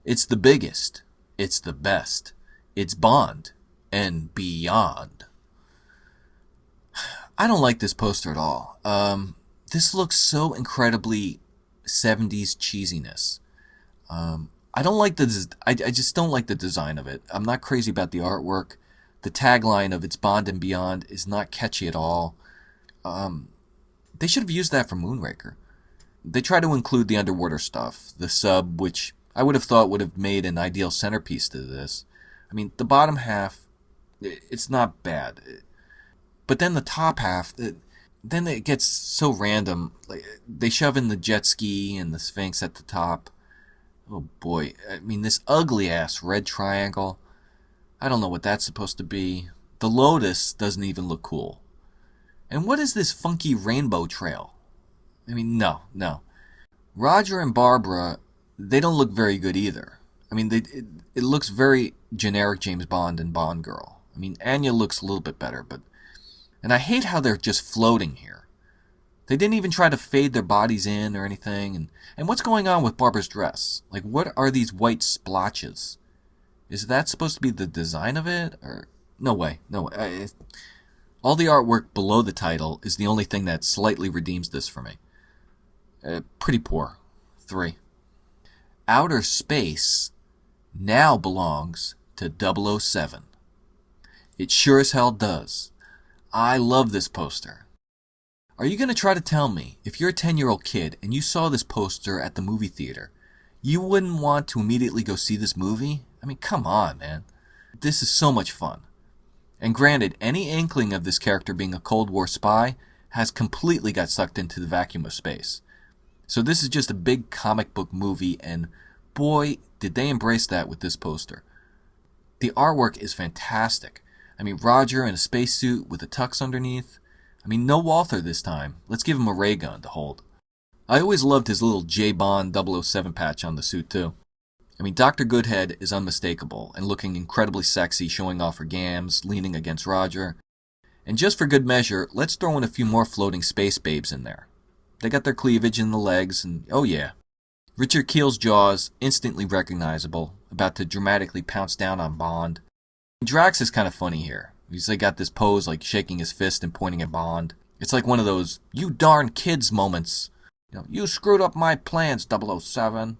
It's the biggest. It's the best. It's Bond and beyond. I don't like this poster at all. This looks so incredibly 70s cheesiness. I don't like I just don't like the design of it. I'm not crazy about the artwork. The tagline of "It's Bond and Beyond" is not catchy at all. They should have used that for Moonraker. They try to include the underwater stuff, the sub, which I would have thought would have made an ideal centerpiece to this. I mean, the bottom half, it's not bad. But then the top half, then it gets so random. Like, they shove in the jet ski and the Sphinx at the top. Oh boy, I mean, this ugly-ass red triangle. I don't know what that's supposed to be. The lotus doesn't even look cool. And what is this funky rainbow trail? I mean, no. Roger and Barbara, they don't look very good either. I mean, it looks very generic James Bond and Bond girl. I mean, Anya looks a little bit better, but... And I hate how they're just floating here. They didn't even try to fade their bodies in or anything. And what's going on with Barbara's dress? Like, what are these white splotches? Is that supposed to be the design of it? Or no way. All the artwork below the title is the only thing that slightly redeems this for me. Pretty poor. 3. Outer space now belongs to 007. It sure as hell does. I love this poster. Are you going to try to tell me, if you're a 10-year-old kid and you saw this poster at the movie theater, you wouldn't want to immediately go see this movie? I mean, come on, man. This is so much fun. And granted, any inkling of this character being a Cold War spy has completely got sucked into the vacuum of space. So this is just a big comic book movie, and boy, did they embrace that with this poster. The artwork is fantastic. I mean, Roger in a spacesuit with a tux underneath. I mean, no Walther this time. Let's give him a ray gun to hold. I always loved his little J. Bond 007 patch on the suit, too. I mean, Dr. Goodhead is unmistakable and looking incredibly sexy, showing off her gams, leaning against Roger. And just for good measure, let's throw in a few more floating space babes in there. They got their cleavage in the legs, and oh yeah. Richard Keel's jaws, instantly recognizable, about to dramatically pounce down on Bond. Drax is kind of funny here. He's got this pose like shaking his fist and pointing at Bond. It's like one of those, "you darn kids" moments. You screwed up my plans, 007.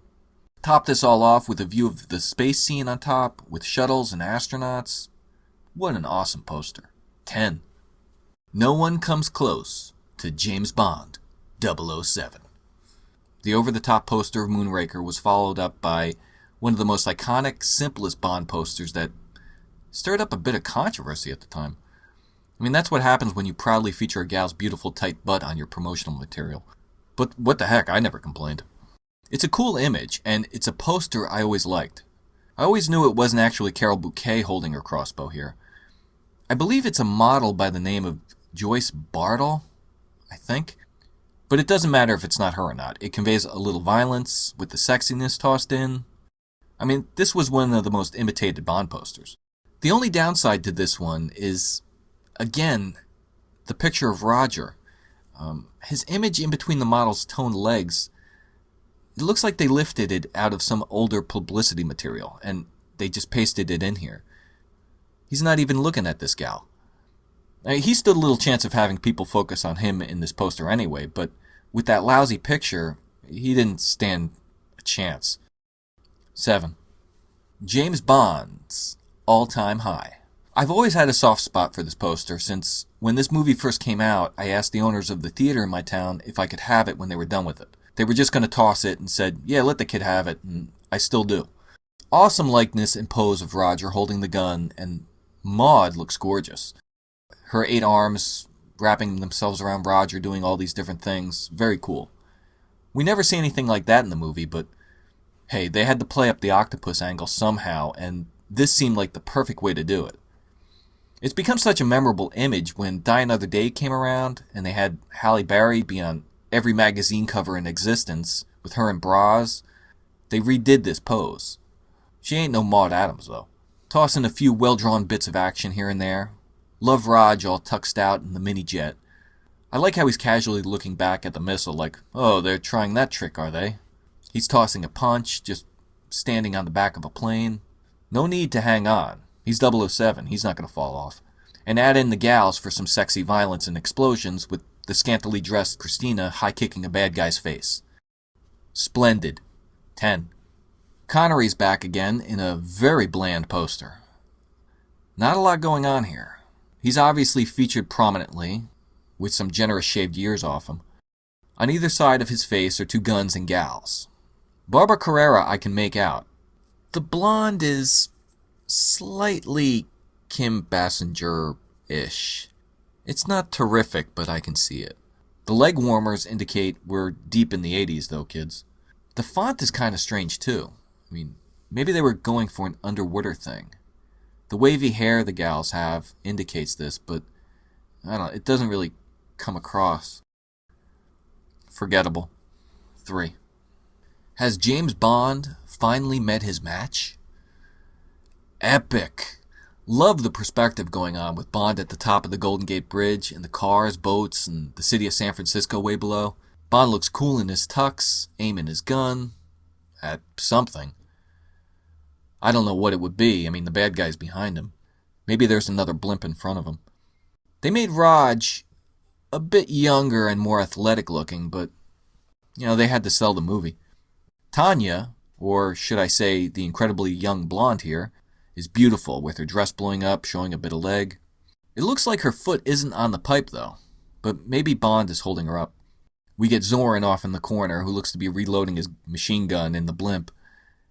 Top this all off with a view of the space scene on top, with shuttles and astronauts. What an awesome poster. 10. No one comes close to James Bond, 007. The over-the-top poster of Moonraker was followed up by one of the most iconic, simplest Bond posters that stirred up a bit of controversy at the time. I mean, that's what happens when you proudly feature a gal's beautiful tight butt on your promotional material. But what the heck, I never complained. It's a cool image, and it's a poster I always liked. I always knew it wasn't actually Carol Bouquet holding her crossbow here. I believe it's a model by the name of Joyce Bartle, I think. But it doesn't matter if it's not her or not. It conveys a little violence with the sexiness tossed in. I mean, this was one of the most imitated Bond posters. The only downside to this one is, again, the picture of Roger. His image in between the model's toned legs, it looks like they lifted it out of some older publicity material, and they just pasted it in here. He's not even looking at this gal. He stood a little chance of having people focus on him in this poster anyway, but with that lousy picture, he didn't stand a chance. 7. James Bond's all-time high. I've always had a soft spot for this poster since when this movie first came out, I asked the owners of the theater in my town if I could have it when they were done with it. They were just going to toss it and said, yeah, let the kid have it, and I still do. Awesome likeness and pose of Roger holding the gun, and Maud looks gorgeous. Her 8 arms wrapping themselves around Roger doing all these different things, very cool. We never see anything like that in the movie, but hey, they had to play up the octopus angle somehow, and this seemed like the perfect way to do it. It's become such a memorable image when Die Another Day came around and they had Halle Berry be on every magazine cover in existence with her in bras. They redid this pose. She ain't no Maud Adams, though. Toss in a few well-drawn bits of action here and there. Love Raj all tuxed out in the mini-jet. I like how he's casually looking back at the missile like, oh, they're trying that trick, are they? He's tossing a punch, just standing on the back of a plane. No need to hang on. He's 007. He's not going to fall off. And add in the gals for some sexy violence and explosions with the scantily dressed Christina high-kicking a bad guy's face. Splendid. 10. Connery's back again in a very bland poster. Not a lot going on here. He's obviously featured prominently, with some generous shaved years off him. On either side of his face are two guns and gals. Barbara Carrera I can make out. The blonde is slightly Kim Basinger-ish. It's not terrific, but I can see it. The leg warmers indicate we're deep in the 80s, though, kids. The font is kind of strange, too. I mean, maybe they were going for an underwater thing. The wavy hair the gals have indicates this, but I don't know, it doesn't really come across. Forgettable. 3. Has James Bond finally met his match? Epic. Love the perspective going on with Bond at the top of the Golden Gate Bridge and the cars, boats, and the city of San Francisco way below. Bond looks cool in his tux, aiming his gun at something. I don't know what it would be. I mean, the bad guy's behind him. Maybe there's another blimp in front of him. They made Raj a bit younger and more athletic looking, but, they had to sell the movie. Tanya, or should I say the incredibly young blonde here, is beautiful with her dress blowing up, showing a bit of leg. It looks like her foot isn't on the pipe, though, but maybe Bond is holding her up. We get Zorin off in the corner, who looks to be reloading his machine gun in the blimp.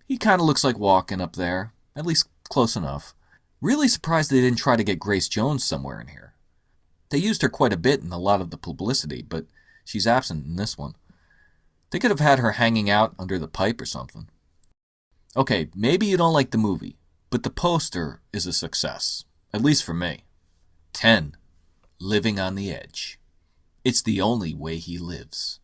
He kind of looks like walking up there, at least close enough. Really surprised they didn't try to get Grace Jones somewhere in here. They used her quite a bit in a lot of the publicity, but she's absent in this one. They could have had her hanging out under the pipe or something. Okay, maybe you don't like the movie, but the poster is a success, at least for me. 10. Living on the Edge. It's the only way he lives.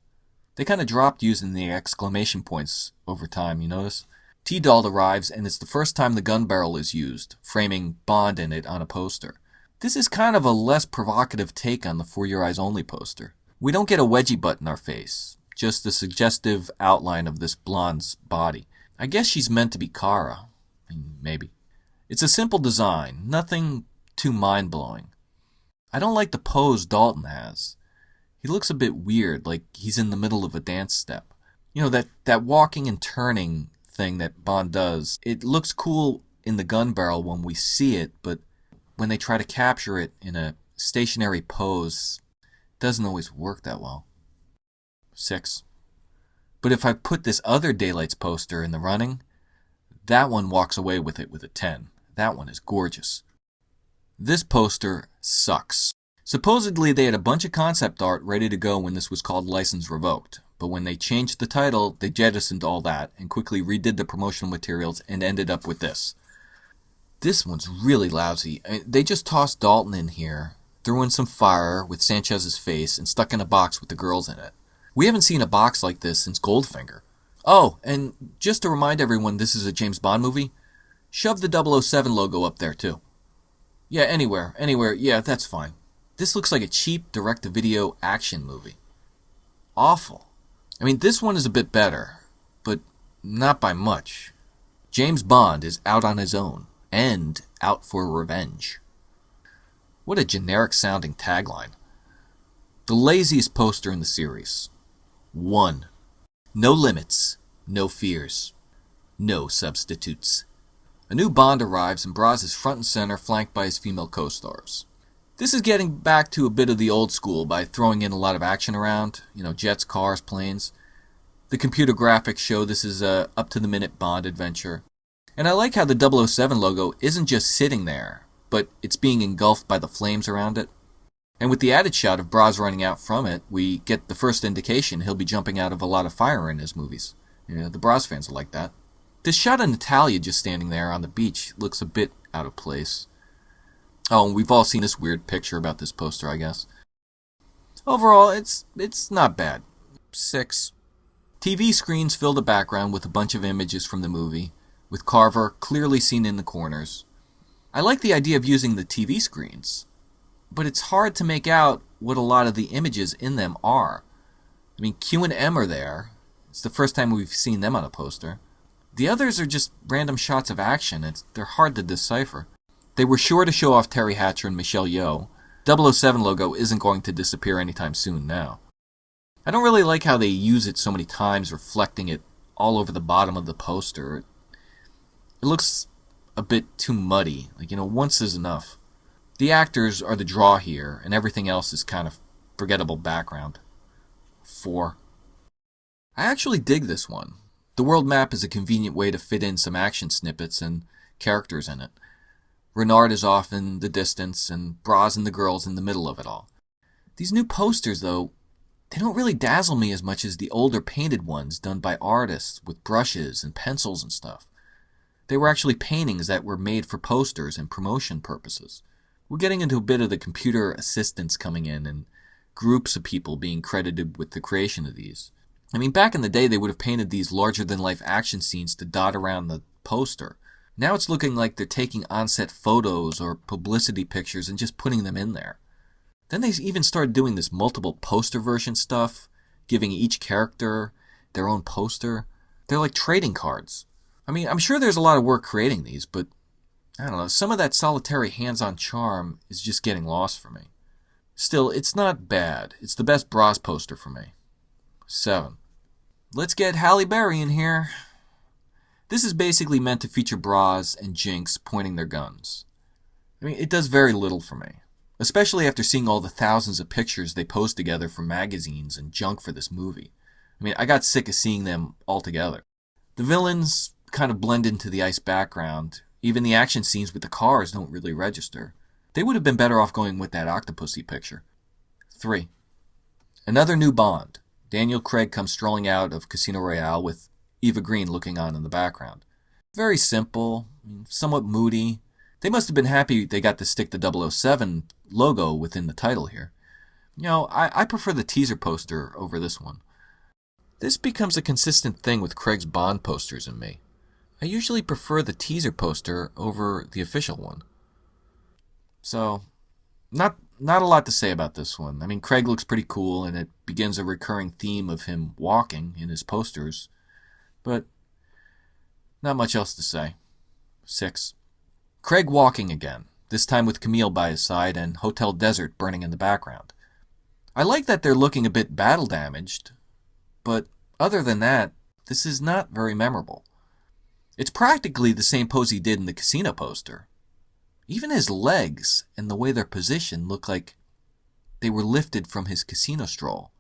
They kind of dropped using the exclamation points over time, you notice? T-Doll arrives, and it's the first time the gun barrel is used, framing Bond in it on a poster. This is kind of a less provocative take on the For Your Eyes Only poster. We don't get a wedgie butt in our face, just the suggestive outline of this blonde's body. I guess she's meant to be Kara. Maybe. It's a simple design, nothing too mind-blowing. I don't like the pose Dalton has. He looks a bit weird, like he's in the middle of a dance step. That walking and turning thing that Bond does, it looks cool in the gun barrel when we see it, but when they try to capture it in a stationary pose, it doesn't always work that well. 6. But if I put this other Daylights poster in the running, that one walks away with it with a 10. That one is gorgeous. This poster sucks. Supposedly they had a bunch of concept art ready to go when this was called License Revoked, but when they changed the title, they jettisoned all that and quickly redid the promotional materials and ended up with this. This one's really lousy. They just tossed Dalton in here, threw in some fire with Sanchez's face, and stuck in a box with the girls in it. We haven't seen a box like this since Goldfinger. Oh, and just to remind everyone this is a James Bond movie, shove the 007 logo up there too. Yeah, anywhere, yeah, that's fine. This looks like a cheap direct-to-video action movie. Awful. This one is a bit better, but not by much. James Bond is out on his own, and out for revenge. What a generic-sounding tagline. The laziest poster in the series. 1. No limits, no fears, no substitutes. A new Bond arrives and Braz is front and center, flanked by his female co-stars. This is getting back to a bit of the old school by throwing in a lot of action around, jets, cars, planes. The computer graphics show this is a up-to-the-minute Bond adventure. And I like how the 007 logo isn't just sitting there, but it's being engulfed by the flames around it. And with the added shot of Braz running out from it, we get the first indication he'll be jumping out of a lot of fire in his movies. The Braz fans are like that. This shot of Natalia just standing there on the beach looks a bit out of place. Oh, and we've all seen this weird picture about this poster, I guess. Overall, it's not bad. 6. TV screens fill the background with a bunch of images from the movie, with Carver clearly seen in the corners. I like the idea of using the TV screens, but it's hard to make out what a lot of the images in them are. Q and M are there. It's the first time we've seen them on a poster. The others are just random shots of action. They're hard to decipher. They were sure to show off Terry Hatcher and Michelle Yeoh. 007 logo isn't going to disappear anytime soon now. I don't really like how they use it so many times, reflecting it all over the bottom of the poster. It looks a bit too muddy. Once is enough. The actors are the draw here, and everything else is kind of forgettable background. 4. I actually dig this one. The world map is a convenient way to fit in some action snippets and characters in it. Renard is off in the distance, and Braz and the girls in the middle of it all. These new posters, though, they don't really dazzle me as much as the older painted ones done by artists with brushes and pencils and stuff. They were actually paintings that were made for posters and promotion purposes. We're getting into a bit of the computer assistants coming in and groups of people being credited with the creation of these. Back in the day, they would have painted these larger-than-life action scenes to dot around the poster. Now it's looking like they're taking on-set photos or publicity pictures and just putting them in there. Then they even started doing this multiple poster version stuff, giving each character their own poster. They're like trading cards. I'm sure there's a lot of work creating these, but I don't know, some of that solitary hands-on charm is just getting lost for me. Still, it's not bad. It's the best Braz poster for me. 7. Let's get Halle Berry in here. This is basically meant to feature Braz and Jinx pointing their guns. It does very little for me, especially after seeing all the thousands of pictures they post together from magazines and junk for this movie. I got sick of seeing them all together. The villains kind of blend into the ice background. Even the action scenes with the cars don't really register. They would have been better off going with that Octopussy picture. 3. Another new Bond. Daniel Craig comes strolling out of Casino Royale with Eva Green looking on in the background. Very simple, somewhat moody. They must have been happy they got to stick the 007 logo within the title here. I prefer the teaser poster over this one. This becomes a consistent thing with Craig's Bond posters and me. I usually prefer the teaser poster over the official one. So, not a lot to say about this one. Craig looks pretty cool, and it begins a recurring theme of him walking in his posters. But, not much else to say. 6. Craig walking again, this time with Camille by his side and Hotel Desert burning in the background. I like that they're looking a bit battle damaged, but other than that, this is not very memorable. It's practically the same pose he did in the casino poster. Even his legs and the way they're positioned look like they were lifted from his casino stroll.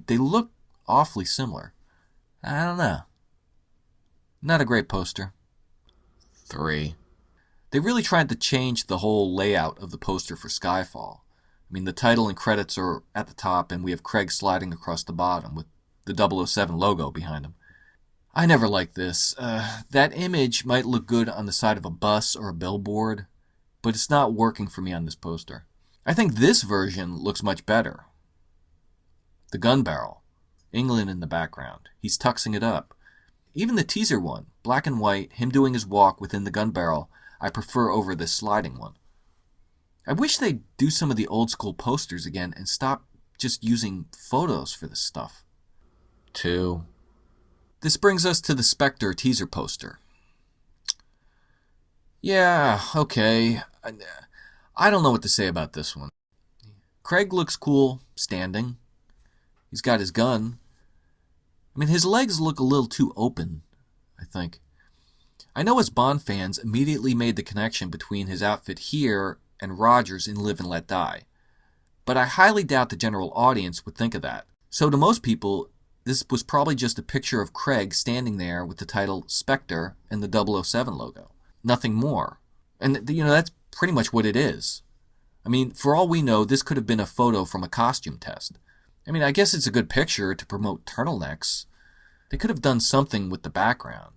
They look awfully similar. I don't know. Not a great poster. 3. They really tried to change the whole layout of the poster for Skyfall. The title and credits are at the top, and we have Craig sliding across the bottom with the 007 logo behind him. I never liked this. That image might look good on the side of a bus or a billboard, but it's not working for me on this poster. I think this version looks much better. The gun barrel, England in the background. He's tuxing it up. Even the teaser one, black and white, him doing his walk within the gun barrel, I prefer over this sliding one. I wish they'd do some of the old school posters again and stop just using photos for this stuff. 2. This brings us to the Spectre teaser poster. Yeah, okay. I don't know what to say about this one. Craig looks cool, standing. He's got his gun. His legs look a little too open, I think. I know us Bond fans immediately made the connection between his outfit here and Rogers in Live and Let Die. But I highly doubt the general audience would think of that. So to most people, this was probably just a picture of Craig standing there with the title Spectre and the 007 logo. Nothing more. And, that's pretty much what it is. For all we know, this could have been a photo from a costume test. I guess it's a good picture to promote turtlenecks. They could have done something with the background.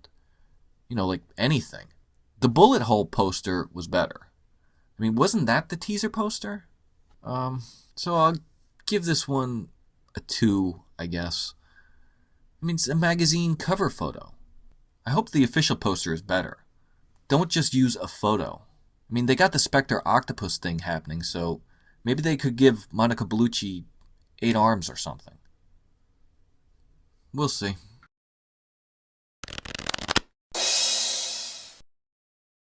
Like anything. The bullet hole poster was better. Wasn't that the teaser poster? So I'll give this one a 2, I guess. It's a magazine cover photo. I hope the official poster is better. Don't just use a photo. They got the Spectre octopus thing happening, so maybe they could give Monica Bellucci 8 arms or something. We'll see.